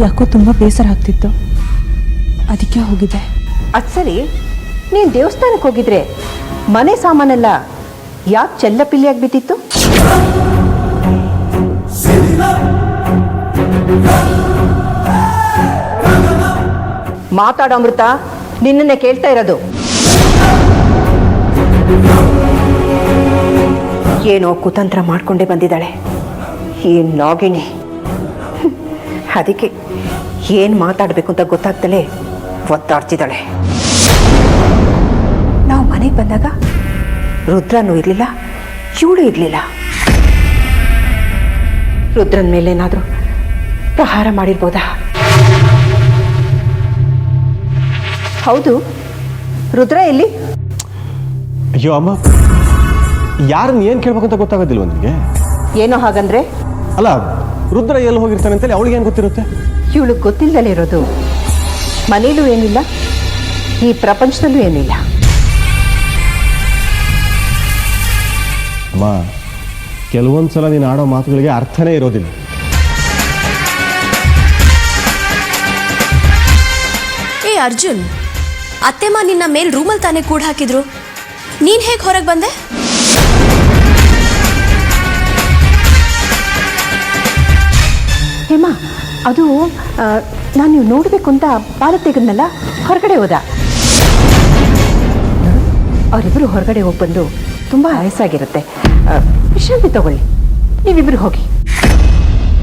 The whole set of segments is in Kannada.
ಯಾಕೋ ತುಂಬ ಬೇಸರ ಆಗ್ತಿತ್ತು, ಅದಕ್ಕೆ ಹೋಗಿದ್ದೆ. ಅದು ಸರಿ, ನೀನು ದೇವಸ್ಥಾನಕ್ಕೆ ಹೋಗಿದ್ರೆ ಮನೆ ಸಾಮಾನೆಲ್ಲ ಯಾಕೆ ಚೆಲ್ಲಪಿಲ್ಲಿಯಾಗಿ ಬಿದ್ದಿತ್ತು? ಮಾತಾಡೋ ಅಮೃತ, ನಿನ್ನನ್ನೇ ಕೇಳ್ತಾ ಇರೋದು. ಏನೋ ಕುತಂತ್ರ ಮಾಡ್ಕೊಂಡೇ ಬಂದಿದ್ದಾಳೆ ಈ ನಾಗಿಣಿ. ಅದಕ್ಕೆ ಏನು ಮಾತಾಡಬೇಕು ಅಂತ ಗೊತ್ತಾಗ್ತಲೇ ಒತ್ತಾಡ್ತಿದ್ದಾಳೆ. ನಾವು ಮನೆಗೆ ಬಂದಾಗ ರುದ್ರನೂ ಇರಲಿಲ್ಲ, ಇವಳು ಇರಲಿಲ್ಲ. ರುದ್ರನ ಮೇಲೇನಾದರೂ ಪ್ರಹಾರ ಮಾಡಿರ್ಬೋದಾ? ಹೌದು, ರುದ್ರ ಎಲ್ಲಿ? ಅಯ್ಯೋ ಅಮ್ಮ, ಯಾರನ್ನ ಏನು ಕೇಳ್ಬೇಕು ಅಂತ ಗೊತ್ತಾಗೋದಿಲ್ವ ನಿಮಗೆ? ಏನೋ ಹಾಗಂದ್ರೆ? ಅಲ್ಲ, ರುದ್ರ ಎಲ್ಲಿ ಹೋಗಿರ್ತಾನೆ ಅಂತೇಳಿ ಅವಳಿಗೆ ಏನು ಗೊತ್ತಿರುತ್ತೆ? ಇವಳು ಗೊತ್ತಿಲ್ಲದಲೇ ಇರೋದು. ಮನೇಲೂ ಏನಿಲ್ಲ, ಈ ಪ್ರಪಂಚದಲ್ಲೂ ಏನಿಲ್ಲ. ಅಮ್ಮ, ಕೆಲವೊಂದ್ಸಲ ನೀನು ಆಡೋ ಮಾತುಗಳಿಗೆ ಅರ್ಥನೇ ಇರೋದಿಲ್ಲ. ಏ ಅರ್ಜುನ್, ಅತ್ತೆಮ್ಮ ನಿನ್ನ ಮೇಲ್ ರೂಮಲ್ಲಿ ತಾನೇ ಕೂಡ ಹಾಕಿದ್ರು, ನೀನ್ ಹೇಗೆ ಹೊರಗೆ ಬಂದೆ? ಹೇಮಾ, ಅದು ನಾನು ನೀವು ನೋಡಬೇಕು ಅಂತ ಬಾಲ ತೆಗೆದ್ನಲ್ಲ, ಹೊರಗಡೆ ಹೋದ. ಅವರಿಬ್ಬರು ಹೊರಗಡೆ ಹೋಗಿ ಬಂದು ತುಂಬ ವಯಸ್ಸಾಗಿರುತ್ತೆ, ವಿಶ್ರಾಂತಿ ತಗೊಳ್ಳಿ. ನೀವಿಬ್ರು ಹೋಗಿ.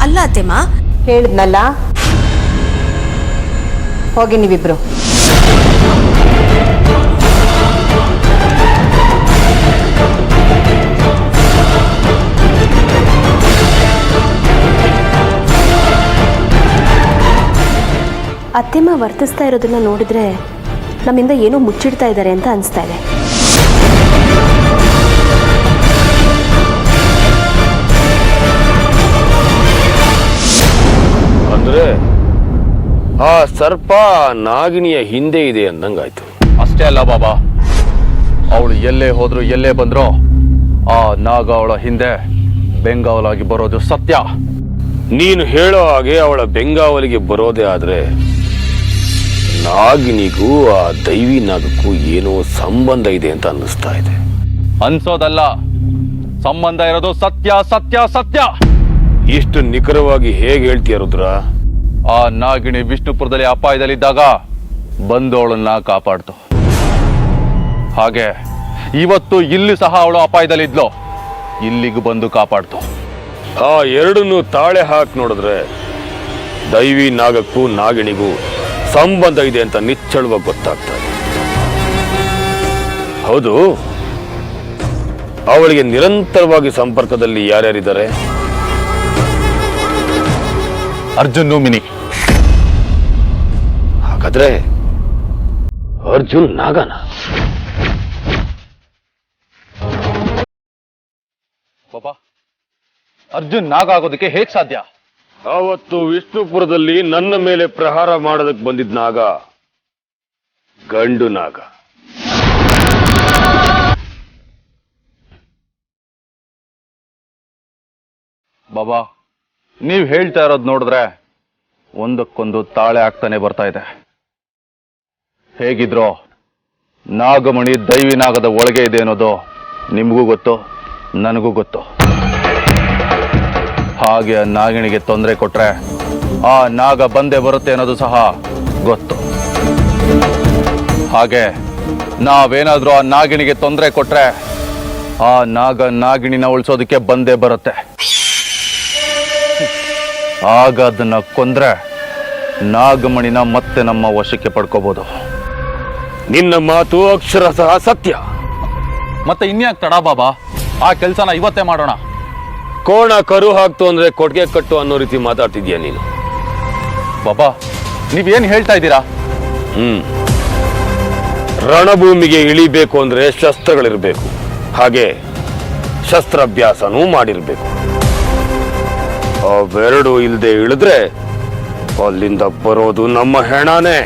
ಅಲ್ಲ ಅತ್ತೆಮ್ಮ, ಹೇಳಿದ್ನಲ್ಲ, ಹೋಗಿ ನೀವಿಬ್ರು. ಅತ್ತೆಮ್ಮ ವರ್ತಿಸ್ತಾ ಇರೋದನ್ನ ನೋಡಿದ್ರೆ ನಮ್ಮಿಂದ ಏನೋ ಮುಚ್ಚಿಡ್ತಾ ಇದ್ದಾರೆ ಅಂತ ಅನಿಸ್ತಾ ಇದೆ. ಅಂದ್ರೆ ಆ ಸರ್ಪ ನಾಗಿಣಿಯ ಹಿಂದೆ ಇದೆ ಅಂದಂಗಾಯ್ತು. ಅಷ್ಟೇ ಅಲ್ಲ ಬಾಬಾ, ಅವಳು ಎಲ್ಲೇ ಹೋದ್ರು ಎಲ್ಲೇ ಬಂದ್ರೋ ಆ ನಾಗ ಅವಳ ಹಿಂದೆ ಬೆಂಗಾವಲಾಗಿ ಬರೋದು ಸತ್ಯ. ನೀನು ಹೇಳೋ ಹಾಗೆ ಅವಳ ಬೆಂಗಾವಲಿಗೆ ಬರೋದೇ ಆದ್ರೆ ನಾಗಿನಿಗೂ ಆ ದೈವಿ ನಾಗಕ್ಕೂ ಏನೋ ಸಂಬಂಧ ಇದೆ ಅಂತ ಅನ್ನಿಸ್ತಾ ಇದೆ. ಅನ್ಸೋದಲ್ಲ, ಸಂಬಂಧ ಇರೋದು ಸತ್ಯ ಸತ್ಯ ಸತ್ಯ. ಇಷ್ಟು ನಿಖರವಾಗಿ ಹೇಗೆ ಹೇಳ್ತೀಯ ರುದ್ರ? ಆ ನಾಗಿಣಿ ವಿಷ್ಣುಪುರದಲ್ಲಿ ಅಪಾಯದಲ್ಲಿದ್ದಾಗ ಬಂದವಳನ್ನ ಕಾಪಾಡ್ತು. ಹಾಗೆ ಇವತ್ತು ಇಲ್ಲಿ ಸಹ ಅವಳು ಅಪಾಯದಲ್ಲಿದ್ಲು, ಇಲ್ಲಿಗೂ ಬಂದು ಕಾಪಾಡ್ತು. ಆ ಎರಡನ್ನೂ ತಾಳೆ ಹಾಕಿ ನೋಡಿದ್ರೆ ದೈವಿ ನಾಗಕ್ಕೂ ನಾಗಿಣಿಗೂ ಸಂಬಂಧ ಇದೆ ಅಂತ ನಿಚ್ಚಳವಾಗಿ ಗೊತ್ತಾಗ್ತಾ ಇದೆ. ಹೌದು, ಅವಳಿಗೆ ನಿರಂತರವಾಗಿ ಸಂಪರ್ಕದಲ್ಲಿ ಯಾರ್ಯಾರಿದ್ದಾರೆ? ಅರ್ಜುನ್ ಮಿನಿ. ಹಾಗಾದ್ರೆ ಅರ್ಜುನ್ ನಾಗನ? ಬಾಬಾ, ಅರ್ಜುನ್ ನಾಗ ಆಗೋದಕ್ಕೆ ಹೇಗ್ ಸಾಧ್ಯ? ಆವತ್ತು ವಿಷ್ಣುಪುರದಲ್ಲಿ ನನ್ನ ಮೇಲೆ ಪ್ರಹಾರ ಮಾಡೋದಕ್ಕೆ ಬಂದಿದ್ದ ನಾಗ ಗಂಡು ನಾಗ. ಬಾಬಾ, ನೀವ್ ಹೇಳ್ತಾ ಇರೋದು ನೋಡಿದ್ರೆ ಒಂದಕ್ಕೊಂದು ತಾಳೆ ಆಗ್ತಾನೆ ಬರ್ತಾ ಇದೆ. ಹೇಗಿದ್ರೋ ನಾಗಮಣಿ ದೈವಿ ನಾಗದ ಒಳಗೆ ಇದೆ ಅನ್ನೋದು ನಿಮಗೂ ಗೊತ್ತು, ನನಗೂ ಗೊತ್ತು. ಹಾಗೆ ಆ ನಾಗಿಣಿಗೆ ತೊಂದರೆ ಕೊಟ್ರೆ ಆ ನಾಗ ಬಂದೇ ಬರುತ್ತೆ ಅನ್ನೋದು ಸಹ ಗೊತ್ತು. ಹಾಗೆ ನಾವೇನಾದ್ರೂ ಆ ನಾಗಿಣಿಗೆ ತೊಂದರೆ ಕೊಟ್ರೆ ಆ ನಾಗ ನಾಗಿಣಿನ ಉಳಿಸೋದಕ್ಕೆ ಬಂದೇ ಬರುತ್ತೆ. ಆಗ ಅದನ್ನ ಕೊಂದ್ರೆ ನಾಗಮಣಿನ ಮತ್ತೆ ನಮ್ಮ ವಶಕ್ಕೆ ಪಡ್ಕೋಬಹುದು. ನಿನ್ನ ಮಾತು ಅಕ್ಷರಶಃ ಸತ್ಯ. ಮತ್ತೆ ಇನ್ಯಾಕ್ ತಡ ಬಾಬಾ, ಆ ಕೆಲಸನ ಇವತ್ತೇ ಮಾಡೋಣ. ಕೋಣ ಕರು ಹಾಕ್ತು ಅಂದ್ರೆ ಕೊಟ್ಟಿಗೆ ಕಟ್ಟು ಅನ್ನೋ ರೀತಿ ಮಾತಾಡ್ತಿದ್ಯಾ ನೀನು. ಬಾಬಾ, ನೀವೇನ್ ಹೇಳ್ತಾ ಇದ್ದೀರಾ? ರಣಭೂಮಿಗೆ ಇಳಿಬೇಕು ಅಂದ್ರೆ ಶಸ್ತ್ರಗಳಿರ್ಬೇಕು, ಹಾಗೆ ಶಸ್ತ್ರಾಭ್ಯಾಸನೂ ಮಾಡಿರ್ಬೇಕು. ಅವೆರಡು ಇಲ್ಲದೆ ಇಳಿದ್ರೆ ಅಲ್ಲಿಂದ ಬರೋದು ನಮ್ಮ ಹೆಣಾನೇ.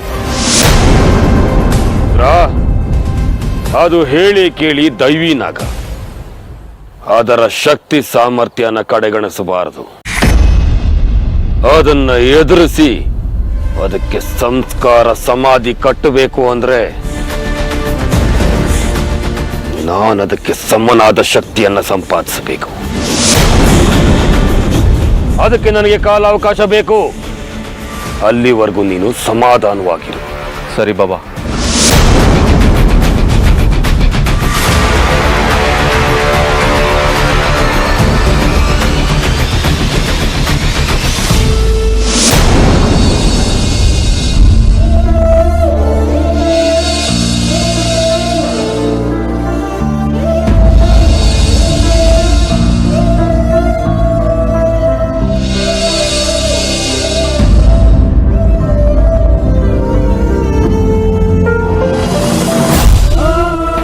ಅದು ಹೇಳಿ ಕೇಳಿ ದೈವಿ ನಾಗ, ಅದರ ಶಕ್ತಿ ಸಾಮರ್ಥ್ಯನ ಕಡೆಗಣಿಸಬಾರದು. ಅದನ್ನ ಎದುರಿಸಿ ಅದಕ್ಕೆ ಸಂಸ್ಕಾರ ಸಮಾಧಿ ಕಟ್ಟಬೇಕು ಅಂದ್ರೆ ನಾನು ಅದಕ್ಕೆ ಸಮನಾದ ಶಕ್ತಿಯನ್ನ ಸಂಪಾದಿಸಬೇಕು. ಅದಕ್ಕೆ ನನಗೆ ಕಾಲಾವಕಾಶ ಬೇಕು. ಅಲ್ಲಿವರೆಗೂ ನೀನು ಸಮಾಧಾನವಾಗಿರು. ಸರಿ ಬಾಬಾ.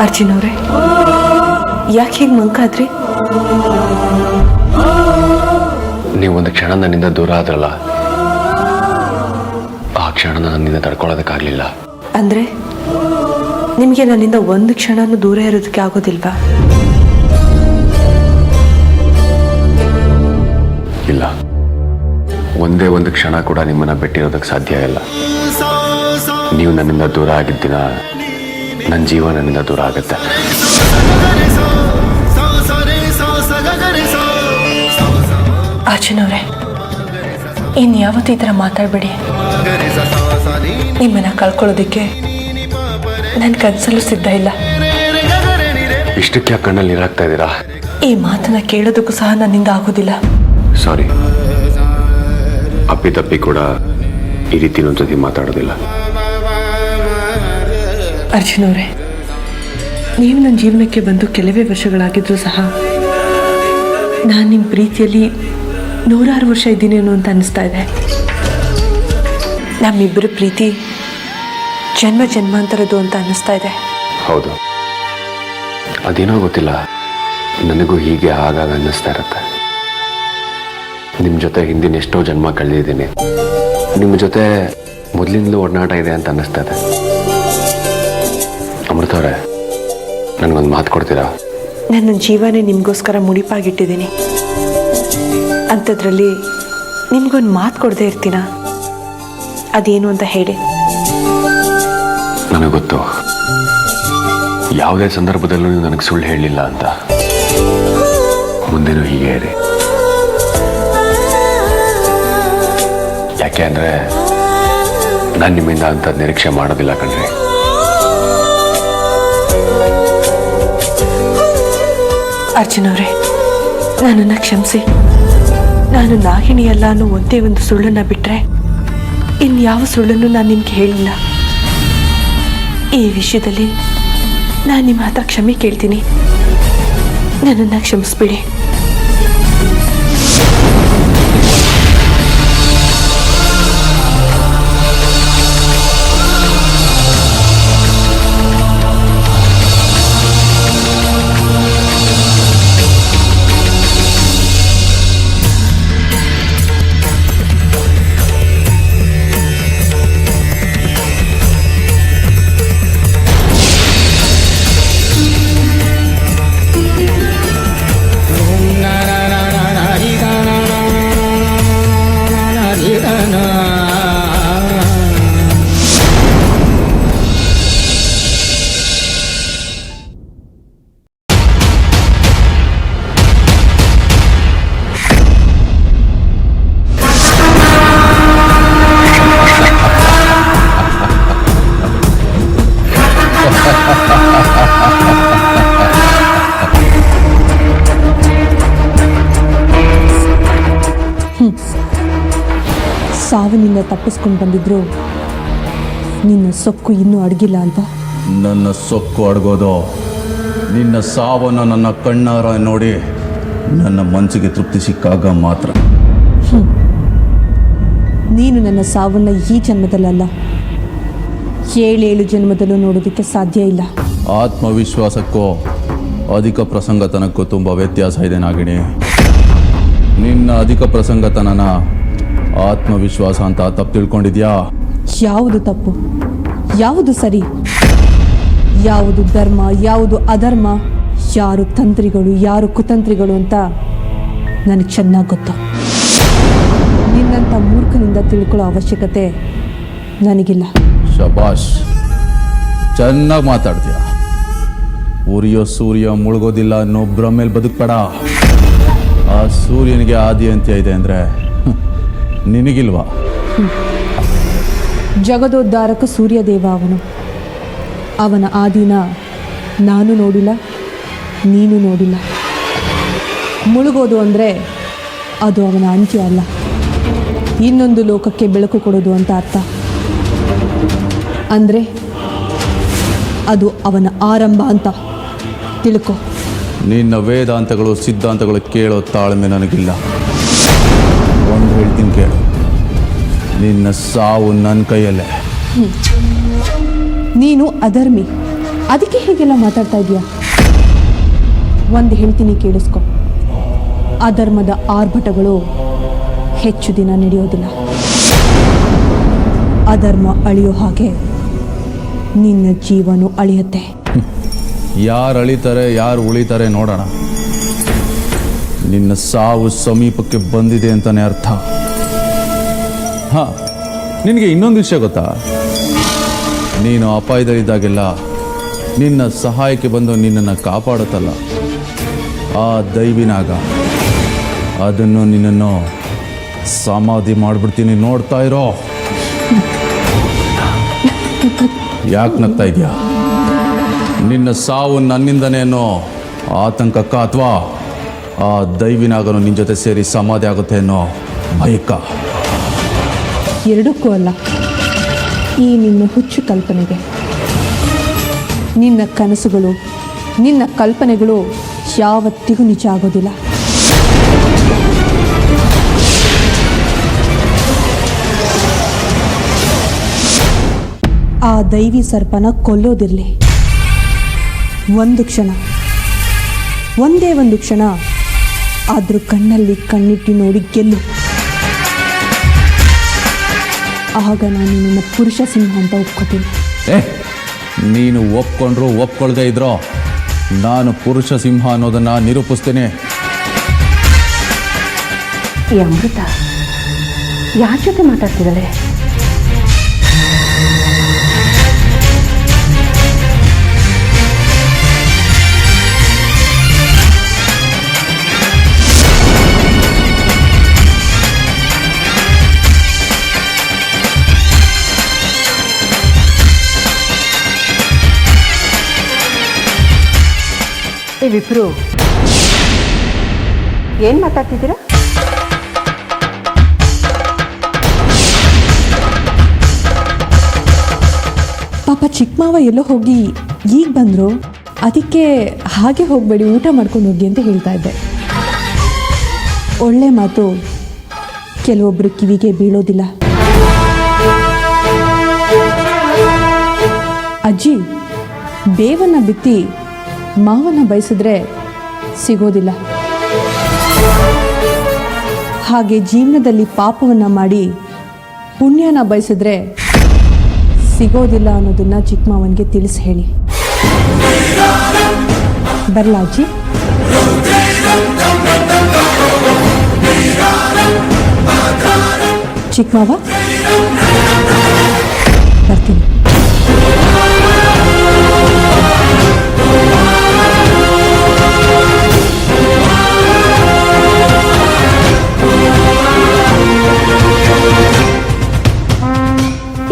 ಅರ್ಜುನ್ ಅವರೇ, ಯಾಕೆ ಹೀಗೆ ಮಂಕಾದ್ರಿ? ನೀವು ಒಂದು ಕ್ಷಣ ನನ್ನಿಂದ ದೂರ ಆದ್ರಲ್ಲ, ಆ ಕ್ಷಣನ ನನ್ನಿಂದ ತಡ್ಕೊಳ್ಳೋದಕ್ಕಾಗಲಿಲ್ಲ. ಅಂದ್ರೆ ನಿಮಗೆ ನನ್ನಿಂದ ಒಂದು ಕ್ಷಣನೂ ದೂರ ಇರೋದಕ್ಕೆ ಆಗೋದಿಲ್ವಾ? ಇಲ್ಲ, ಒಂದೇ ಒಂದು ಕ್ಷಣ ಕೂಡ ನಿಮ್ಮನ್ನ ಬಿಟ್ಟಿರೋದಕ್ಕೆ ಸಾಧ್ಯ ಇಲ್ಲ. ನೀವು ನನ್ನಿಂದ ದೂರ ಆಗಿದ್ದ ದಿನ ನನ್ನ ಜೀವ ನನ್ನಿಂದ ದೂರ ಆಗುತ್ತೆ. ಅರ್ಜುನ್ ಅವರೇ, ಇನ್ಯಾವತ್ತೂ ಈ ಥರ ಮಾತಾಡಬೇಡಿ. ನಿಮ್ಮನ್ನ ಕಳ್ಕೊಳ್ಳೋದಕ್ಕೆ ನನ್ನ ಕನಸಲ್ಲೂ ಸಿದ್ಧ ಇಲ್ಲ. ಇಷ್ಟಕ್ಕೆ ಕಣ್ಣಲ್ಲಿ ನೀರಾಗ್ತಾ ಇದ್ದೀರಾ? ಈ ಮಾತನ್ನ ಕೇಳೋದಕ್ಕೂ ಸಹ ನನ್ನಿಂದ ಆಗೋದಿಲ್ಲ. ಸಾರಿ, ಅಪ್ಪಿತಪ್ಪಿ ಕೂಡ ಈ ರೀತಿ ಇನ್ನೊಂದ್ಸತಿ ಮಾತಾಡೋದಿಲ್ಲ. ಅರ್ಜುನ್ ಅವರೇ, ನೀವು ನನ್ನ ಜೀವನಕ್ಕೆ ಬಂದು ಕೆಲವೇ ವರ್ಷಗಳಾಗಿದ್ರೂ ಸಹ ನಾನು ನಿಮ್ಮ ಪ್ರೀತಿಯಲ್ಲಿ 100 ವರ್ಷ ಇದ್ದೀನೇನೋ ಅಂತ ಅನ್ನಿಸ್ತಾ ಇದೆ. ನಮ್ಮಿಬ್ಬರ ಪ್ರೀತಿ ಜನ್ಮ ಜನ್ಮಾಂತರದ್ದು ಅಂತ ಅನ್ನಿಸ್ತಾ ಇದೆ. ಹೌದು, ಅದೇನೋ ಗೊತ್ತಿಲ್ಲ, ನನಗೂ ಹೀಗೆ ಆಗಾಗ ಅನ್ನಿಸ್ತಾ ಇರುತ್ತೆ. ನಿಮ್ಮ ಜೊತೆ ಹಿಂದಿನ ಎಷ್ಟೋ ಜನ್ಮ ಕಳೆದಿದ್ದೀನಿ. ನಿಮ್ಮ ಜೊತೆ ಮೊದಲಿಂದಲೂ ಒಡನಾಟ ಇದೆ ಅಂತ ಅನ್ನಿಸ್ತಾ ಇದೆ. ಅಮೃತವ್ರೆ, ನನಗೊಂದು ಮಾತು ಕೊಡ್ತೀರಾ? ನನ್ನ ಜೀವನೇ ನಿಮಗೋಸ್ಕರ ಮುಡಿಪಾಗಿಟ್ಟಿದ್ದೀನಿ. ಅಂಥದ್ರಲ್ಲಿ ನಿಮ್ಗೊಂದು ಮಾತು ಕೊಡದೆ ಇರ್ತೀನ? ಅದೇನು ಅಂತ ಹೇಳಿ. ನನಗೆ ಗೊತ್ತು, ಯಾವುದೇ ಸಂದರ್ಭದಲ್ಲೂ ನೀವು ನನಗೆ ಸುಳ್ಳು ಹೇಳಲಿಲ್ಲ ಅಂತ. ಮುಂದೆನೂ ಹೀಗೆ ಇರಿ. ಯಾಕೆ ಅಂದರೆ ನಾನು ನಿಮ್ಮಿಂದ ಅಂತ ನಿರೀಕ್ಷೆ ಮಾಡೋದಿಲ್ಲ ಕಣ್ರಿ. ಅರ್ಜುನ್ ಅವರೇ, ನನ್ನನ್ನು ಕ್ಷಮಿಸಿ. ನಾನು ನಾಗಿಣಿಯಲ್ಲ ಅನ್ನೋ ಒಂದೇ ಒಂದು ಸುಳ್ಳನ್ನು ಬಿಟ್ಟರೆ ಇನ್ಯಾವ ಸುಳ್ಳನ್ನು ನಾನು ನಿಮ್ಗೆ ಹೇಳಿಲ್ಲ. ಈ ವಿಷಯದಲ್ಲಿ ನಾನು ನಿಮ್ಮ ಹತ್ರ ಕ್ಷಮೆ ಕೇಳ್ತೀನಿ. ನನ್ನನ್ನು ಕ್ಷಮಿಸ್ಬಿಡಿ. ಸಾವಿನಿಂದ ತಪ್ಪಿಸ್ಕೊಂಡು ಬಂದಿದ್ರು ನಿನ್ನ ಸೊಕ್ಕು ಇನ್ನೂ ಅಡಗಿಲ್ಲ ಅಲ್ವಾ? ನನ್ನ ಸೊಕ್ಕು ಅಡಗೋದು ನಿನ್ನ ಸಾವನ್ನು ನನ್ನ ಕಣ್ಣಾರ ನೋಡಿ ನನ್ನ ಮನಸ್ಸಿಗೆ ತೃಪ್ತಿ ಸಿಕ್ಕಾಗ ಮಾತ್ರ. ನೀನು ನನ್ನ ಸಾವನ್ನು ಈ ಜನ್ಮದಲ್ಲ, 7 ಜನ್ಮದಲ್ಲೂ ನೋಡೋದಕ್ಕೆ ಸಾಧ್ಯ ಇಲ್ಲ. ಆತ್ಮವಿಶ್ವಾಸಕ್ಕೂ ಅಧಿಕ ಪ್ರಸಂಗತನಕ್ಕೂ ತುಂಬ ವ್ಯತ್ಯಾಸ ಇದೆ ನಾಗಿಣಿ. ನಿನ್ನ ಅಧಿಕ ಪ್ರಸಂಗತನನ ಆತ್ಮವಿಶ್ವಾಸ ಅಂತ ತಪ್ಪು ತಿಳ್ಕೊಂಡಿದ್ಯಾ? ಯಾವುದು ತಪ್ಪು, ಯಾವುದು ಸರಿ, ಯಾವುದು ಧರ್ಮ, ಯಾವುದು ಅಧರ್ಮ, ಯಾರು ತಂತ್ರಿಗಳು, ಯಾರು ಕುತಂತ್ರಿಗಳು ಅಂತ ನನಗೆ ಚೆನ್ನಾಗಿ ಗೊತ್ತು. ನಿನ್ನಂಥ ಮೂರ್ಖನಿಂದ ತಿಳ್ಕೊಳ್ಳೋ ಅವಶ್ಯಕತೆ ನನಗಿಲ್ಲ. ಶಬಾಷ್, ಚೆನ್ನಾಗಿ ಮಾತಾಡ್ತೀಯ. ಉರಿಯೋ ಸೂರ್ಯ ಮುಳುಗೋದಿಲ್ಲ ಅನ್ನೋ ಭ್ರಮೇಲೆ ಬದುಕ್ಬೇಡ. ಆ ಸೂರ್ಯನಿಗೆ ಆದಿ ಅಂತ್ಯ ಇದೆ ಅಂದರೆ ನಿನಗಿಲ್ವಾ? ಜಗದೋದ್ಧಾರಕ ಸೂರ್ಯದೇವ ಅವನು. ಅವನ ಆದಿನ ನಾನು ನೋಡಿಲ್ಲ, ನೀನು ನೋಡಿಲ್ಲ. ಮುಳುಗೋದು ಅಂದರೆ ಅದು ಅವನ ಅಂತ್ಯ ಅಲ್ಲ, ಇನ್ನೊಂದು ಲೋಕಕ್ಕೆ ಬೆಳಕು ಕೊಡೋದು ಅಂತ ಅರ್ಥ. ಅಂದರೆ ಅದು ಅವನ ಆರಂಭ ಅಂತ ತಿಳ್ಕೊ. ನಿನ್ನ ವೇದಾಂತಗಳು ಸಿದ್ಧಾಂತಗಳು ಕೇಳೋ ತಾಳ್ಮೆ ನನಗಿಲ್ಲ. ಒಂದು ಹೇಳ್ತೀನಿ ಕೇಳು, ನಿನ್ನ ಸಾವು ನನ್ನ ಕೈಯಲ್ಲೇ. ನೀನು ಅಧರ್ಮಿ, ಅದಕ್ಕೆ ಹೀಗೆಲ್ಲ ಮಾತಾಡ್ತಾ ಇದೀಯ. ಒಂದು ಹೇಳ್ತೀನಿ ಕೇಳಿಸ್ಕೊ, ಅಧರ್ಮದ ಆರ್ಭಟಗಳು ಹೆಚ್ಚು ದಿನ ನಡೆಯೋದಿಲ್ಲ. ಅಧರ್ಮ ಅಳಿಯೋ ಹಾಗೆ ನಿನ್ನ ಜೀವನ ಅಳಿಯುತ್ತೆ. ಯಾರು ಅಳಿತಾರೆ ಯಾರು ಉಳಿತಾರೆ ನೋಡೋಣ. ನಿನ್ನ ಸಾವು ಸಮೀಪಕ್ಕೆ ಬಂದಿದೆ ಅಂತಾನೆ ಅರ್ಥ. ಹಾಂ, ನಿನಗೆ ಇನ್ನೊಂದು ವಿಷಯ ಗೊತ್ತಾ? ನೀನು ಅಪಾಯದಲ್ಲಿದ್ದಾಗೆಲ್ಲ ನಿನ್ನ ಸಹಾಯಕ್ಕೆ ಬಂದು ನಿನ್ನನ್ನು ಕಾಪಾಡುತ್ತಲ್ಲ ಆ ದೈವಿನಾಗ, ಅದನ್ನು ನಿನ್ನನ್ನು ಸಮಾಧಿ ಮಾಡಿಬಿಡ್ತೀನಿ, ನೋಡ್ತಾ ಇರೋ. ಯಾಕೆ ನಗ್ತಾ ಇದೆಯಾ? ನಿನ್ನ ಸಾವು ನನ್ನಿಂದನೇ ಅನ್ನೋ ಆತಂಕಕ್ಕ, ಅಥವಾ ಆ ದೈವಿನಾಗನು ನಿನ್ನ ಜೊತೆ ಸೇರಿ ಸಮಾಧಿ ಆಗುತ್ತೆ ಅನ್ನೋ ಭಯಕ್ಕ? ಎರಡಕ್ಕೂ ಅಲ್ಲ. ಈ ನಿನ್ನ ಹುಚ್ಚು ಕಲ್ಪನೆಗೆ. ನಿನ್ನ ಕನಸುಗಳು, ನಿನ್ನ ಕಲ್ಪನೆಗಳು ಯಾವತ್ತಿಗೂ ನಿಜ ಆಗೋದಿಲ್ಲ. ಆ ದೈವಿ ಸರ್ಪನ ಕೊಲ್ಲೋದಿರಲಿ, ಒಂದು ಕ್ಷಣ, ಒಂದೇ ಒಂದು ಕ್ಷಣ ಅದ್ರ ಕಣ್ಣಲ್ಲಿ ಕಣ್ಣಿಟ್ಟು ನೋಡಿ ಗೆಲ್ಲು. ಆಗ ನಾನು ನಿನ್ನ ಪುರುಷ ಸಿಂಹ ಅಂತ ಒಪ್ಕೋತೀನಿ. ನೀನು ಒಪ್ಕೊಂಡ್ರು ಒಪ್ಕೊಳ್ದೇ ಇದ್ರೋ ನಾನು ಪುರುಷ ಸಿಂಹ ಅನ್ನೋದನ್ನು ನಿರೂಪಿಸ್ತೇನೆ. ಈ ಅಮೃತ ಯಾರ ಜೊತೆ ಮಾತಾಡ್ತಿದ್ದಾಳೆ? ನೀವಿಬ್ರು ಏನು ಮಾತಾಡ್ತಿದ್ದೀರಾ? ಪಾಪ ಚಿಕ್ಕ ಮಾವ ಎಲ್ಲೋ ಹೋಗಿ ಈಗ ಬಂದರು, ಅದಕ್ಕೆ ಹಾಗೆ ಹೋಗಬೇಡಿ, ಊಟ ಮಾಡ್ಕೊಂಡು ಹೋಗಿ ಅಂತ ಹೇಳ್ತಾ ಇದ್ದೆ. ಒಳ್ಳೆ ಮಾತು ಕೆಲವೊಬ್ಬರು ಕಿವಿಗೆ ಬೀಳೋದಿಲ್ಲ. ಅಜ್ಜಿ, ಬೇವನ್ನ ಬಿತ್ತಿ ಮಾವನ್ನ ಬಯಸಿದ್ರೆ ಸಿಗೋದಿಲ್ಲ. ಹಾಗೆ ಜೀವನದಲ್ಲಿ ಪಾಪವನ್ನ ಮಾಡಿ ಪುಣ್ಯನ ಬಯಸಿದ್ರೆ ಸಿಗೋದಿಲ್ಲ ಅನ್ನೋದನ್ನ ಚಿಕ್ಕ ಮಾವನಿಗೆ ತಿಳಿಸಿ ಹೇಳಿ. ಬರಲಾ ಅಜ್ಜಿ? ಚಿಕ್ಕ ಮಾವ, ಬರ್ತೀನಿ.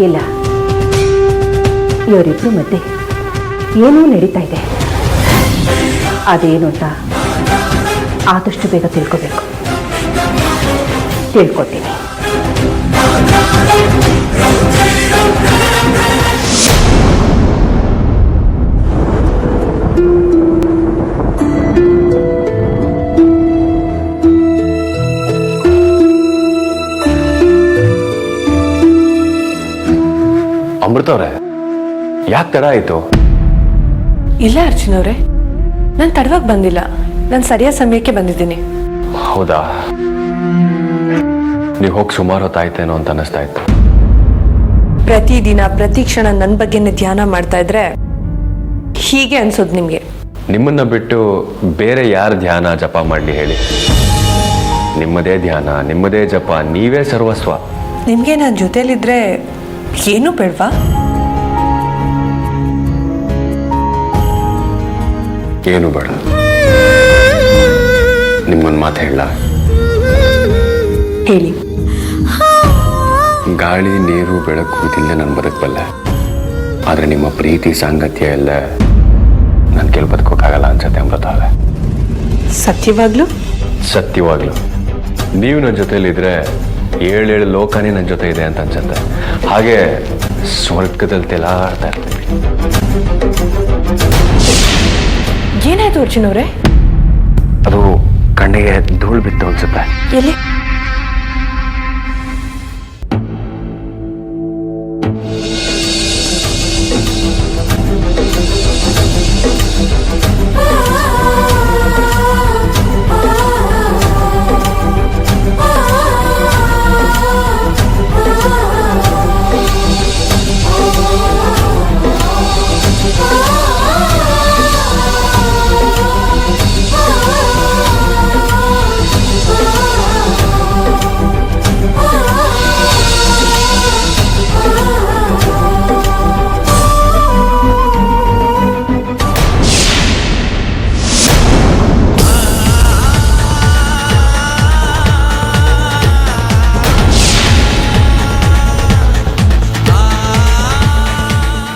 ಇಲ್ಲ, ಇವರಿಬ್ರು ಮಧ್ಯೆ ಏನೂ ನಡೀತಾ ಇದೆ. ಅದೇನು ಅಂತ ಆದಷ್ಟು ಬೇಗ ತಿಳ್ಕೋಬೇಕು. ತಿಳ್ಕೊತೀನಿ. ಅಮೃತ ಅವರೇ, ಯಾಕೆ ತಡ ಆಯಿತು? ಇಲ್ಲ ಅರ್ಜುನ್ ಅವರೇ, ನಾನು ತಡವಾಗಿ ಬಂದಿಲ್ಲ, ನಾನು ಸರಿಯಾದ ಸಮಯಕ್ಕೆ ಬಂದಿದ್ದೀನಿ. ಹೌದಾ? ನೀವು ಹೋಗಿ ಸುಮಾರು ಹೊತ್ತಾಯ್ತೇನೋ ಅಂತ ಅನ್ನಿಸ್ತಾ ಇತ್ತು. ಪ್ರತಿದಿನ ಪ್ರತಿ ಕ್ಷಣ ನನ್ನ ಬಗ್ಗೆನೇ ಧ್ಯಾನ ಮಾಡ್ತಾ ಇದ್ರೆ ಹೀಗೆ ಅನ್ಸೋದು ನಿಮಗೆ? ನಿಮ್ಮನ್ನ ಬಿಟ್ಟು ಬೇರೆ ಯಾರು ಧ್ಯಾನ ಜಪ ಮಾಡಲಿ ಹೇಳಿ? ನಿಮ್ಮದೇ ಧ್ಯಾನ, ನಿಮ್ಮದೇ ಜಪ, ನೀವೇ ಸರ್ವಸ್ವ. ನಿಮಗೆ ನಾನು ಜೊತೆಲಿದ್ರೆ ಏನೂ ಬೇಡವಾ? ಏನು ಬೇಡ. ನಿಮ್ಮೊಂದು ಮಾತು ಹೇಳ. ಹೇಳಿ. ಗಾಳಿ ನೀರು ಬೆಳಕು ಇದಿಲ್ಲ ನಾನು ಬದುಕಬಲ್ಲೆ. ಆದರೆ ನಿಮ್ಮ ಪ್ರೀತಿ ಸಾಂಗತ್ಯ ಎಲ್ಲ ನನ್ನ ಕೆಲ ಬದುಕೋಕ್ಕಾಗಲ್ಲ ಅನ್ಸತ್ತೆ ಅಮೃತ. ಸತ್ಯವಾಗ್ಲೂ? ಸತ್ಯವಾಗ್ಲು ನೀವು ನನ್ನ ಜೊತೆಲಿದ್ರೆ 7 ಲೋಕನೇ ನನ್ನ ಜೊತೆ ಇದೆ ಅಂತ ಅನ್ಸುತ್ತೆ. ಹಾಗೆ ಸ್ವರ್ಗದಲ್ಲಿ ತೇಲಾಡ್ತಾ ಇರ್ತೀವಿ. ಏನಾಯ್ತು ಅರ್ಜುನ್ ಅವರೇ? ಅದು ಕಣ್ಣಿಗೆ ಧೂಳು ಬಿತ್ತು ಅನ್ಸುತ್ತೆ. ಎಲ್ಲಿ?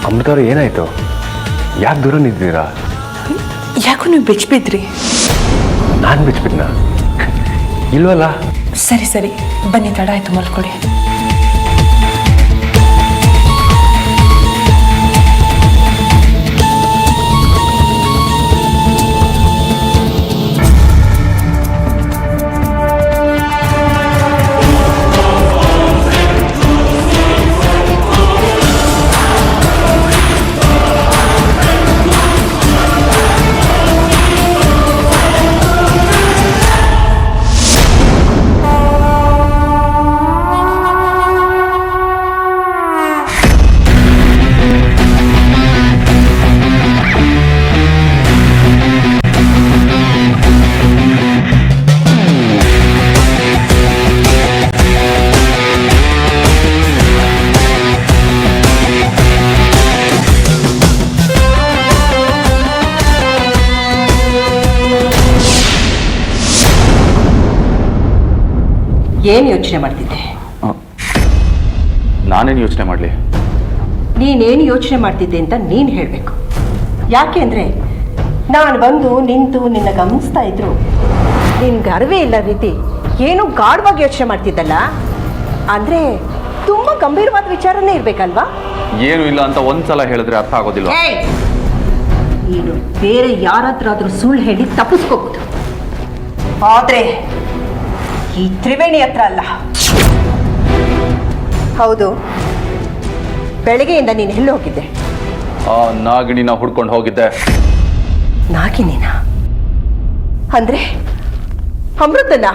ಅಮೃತವ್ರು ಏನಾಯ್ತು? ಯಾಕೆ ದೂರ ನಿಂತಿದ್ದೀರಾ? ಯಾಕೋ ನೀವು ಬೆಚ್ಚಿಬಿದ್ರಿ. ನಾನು ಬಿಚ್ಬಿಟ್ನಾ? ಇಲ್ವಲ್ಲ. ಸರಿ ಸರಿ ಬನ್ನಿ, ತಡ ಆಯ್ತು, ಮಲ್ಕೊಡಿ. ಏನು ಯೋಚನೆ ಮಾಡ್ತಿದ್ದೆ? ನಾನೇನು ಯೋಚನೆ ಮಾಡಲಿ? ನೀನೇನು ಯೋಚನೆ ಮಾಡ್ತಿದ್ದೆ ಅಂತ ನೀನು ಹೇಳಬೇಕು. ಯಾಕೆ ಅಂದರೆ ನಾನು ಬಂದು ನಿಂತು ನಿನ್ನ ಗಮನಿಸ್ತಾ ಇದ್ರು ನಿನ್ಗೆ ಅರಿವೇ ಇಲ್ಲ ರೀತಿ ಏನೋ ಗಾಢವಾಗಿ ಯೋಚನೆ ಮಾಡ್ತಿದ್ದಲ್ಲ. ಅಂದರೆ ತುಂಬ ಗಂಭೀರವಾದ ವಿಚಾರನೇ ಇರಬೇಕಲ್ವಾ? ಏನು ಇಲ್ಲ ಅಂತ ಒಂದ್ಸಲ ಹೇಳಿದ್ರೆ ಅರ್ಥ ಆಗೋದಿಲ್ಲ. ನೀನು ಬೇರೆ ಯಾರಾದ್ರೂ ಸುಳ್ಳು ಹೇಳಿ ತಪ್ಪಿಸ್ಕೋಬಹುದು, ಆದರೆ ಈ ತ್ರಿವೇಣಿ ಹತ್ರ ಅಲ್ಲ. ಹೌದು, ಬೆಳಗ್ಗೆಯಿಂದ ನೀನು ಎಲ್ಲಿ ಹೋಗಿದ್ದೆ? ಆ ನಾಗಿಣಿನ ಹುಡ್ಕೊಂಡು ಹೋಗಿದ್ದೆ. ನಾಗಿಣಿನ? ಅಂದ್ರೆ ಅಮೃತನ?